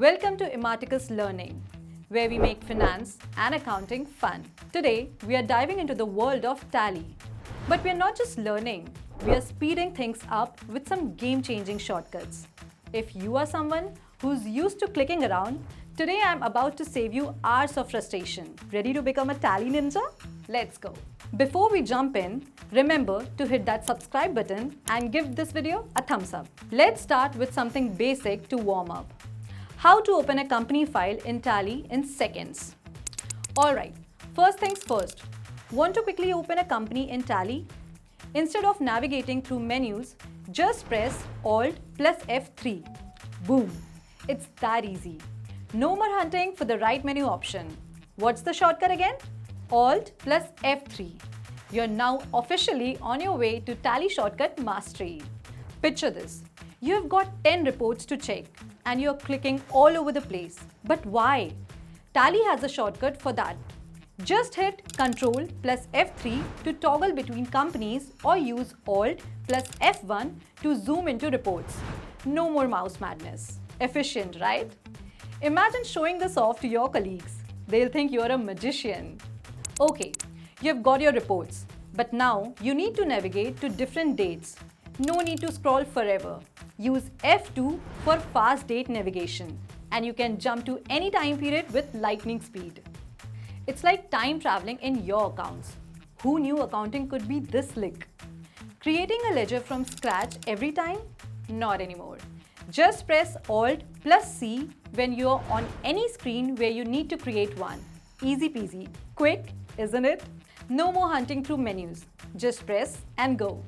Welcome to Imarticus Learning, where we make finance and accounting fun. Today, we are diving into the world of Tally. But we are not just learning, we are speeding things up with some game-changing shortcuts. If you are someone who's used to clicking around, today I'm about to save you hours of frustration. Ready to become a Tally ninja? Let's go. Before we jump in, remember to hit that subscribe button and give this video a thumbs up. Let's start with something basic to warm up. How to open a company file in Tally in seconds. Alright, first things first. Want to quickly open a company in Tally? Instead of navigating through menus, just press Alt plus F3. Boom! It's that easy. No more hunting for the right menu option. What's the shortcut again? Alt plus F3. You're now officially on your way to Tally shortcut mastery. Picture this. You've got 10 reports to check and you're clicking all over the place. But why? Tally has a shortcut for that. Just hit Ctrl plus F3 to toggle between companies or use Alt plus F1 to zoom into reports. No more mouse madness. Efficient, right? Imagine showing this off to your colleagues. They'll think you're a magician. Okay, you've got your reports, but now you need to navigate to different dates. No need to scroll forever. Use F2 for fast date navigation, and you can jump to any time period with lightning speed. It's like time traveling in your accounts. Who knew accounting could be this slick? Creating a ledger from scratch every time? Not anymore. Just press Alt plus C when you're on any screen where you need to create one. Easy peasy. Quick, isn't it? No more hunting through menus. Just press and go.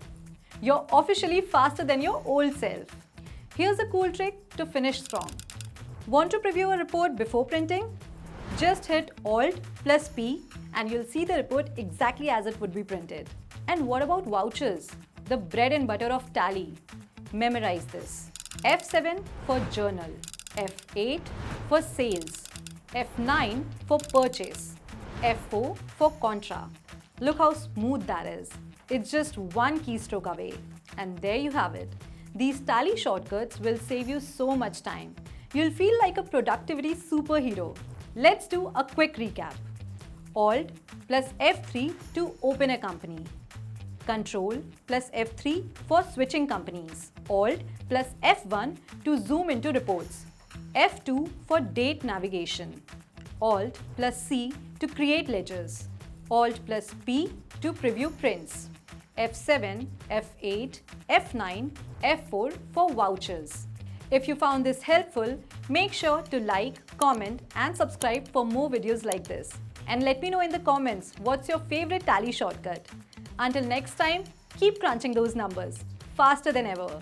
You're officially faster than your old self. Here's a cool trick to finish strong. Want to preview a report before printing? Just hit Alt plus P and you'll see the report exactly as it would be printed. And what about vouchers? The bread and butter of Tally. Memorize this. F7 for journal, F8 for sales, F9 for purchase, F4 for contra. Look how smooth that is. It's just one keystroke away. And there you have it. These Tally shortcuts will save you so much time. You'll feel like a productivity superhero. Let's do a quick recap. Alt plus F3 to open a company. Ctrl plus F3 for switching companies. Alt plus F1 to zoom into reports. F2 for date navigation. Alt plus C to create ledgers. Alt plus P to preview prints. F7, F8, F9, F4 for vouchers. If you found this helpful, make sure to like, comment and subscribe for more videos like this. And let me know in the comments what's your favorite Tally shortcut. Until next time, keep crunching those numbers faster than ever.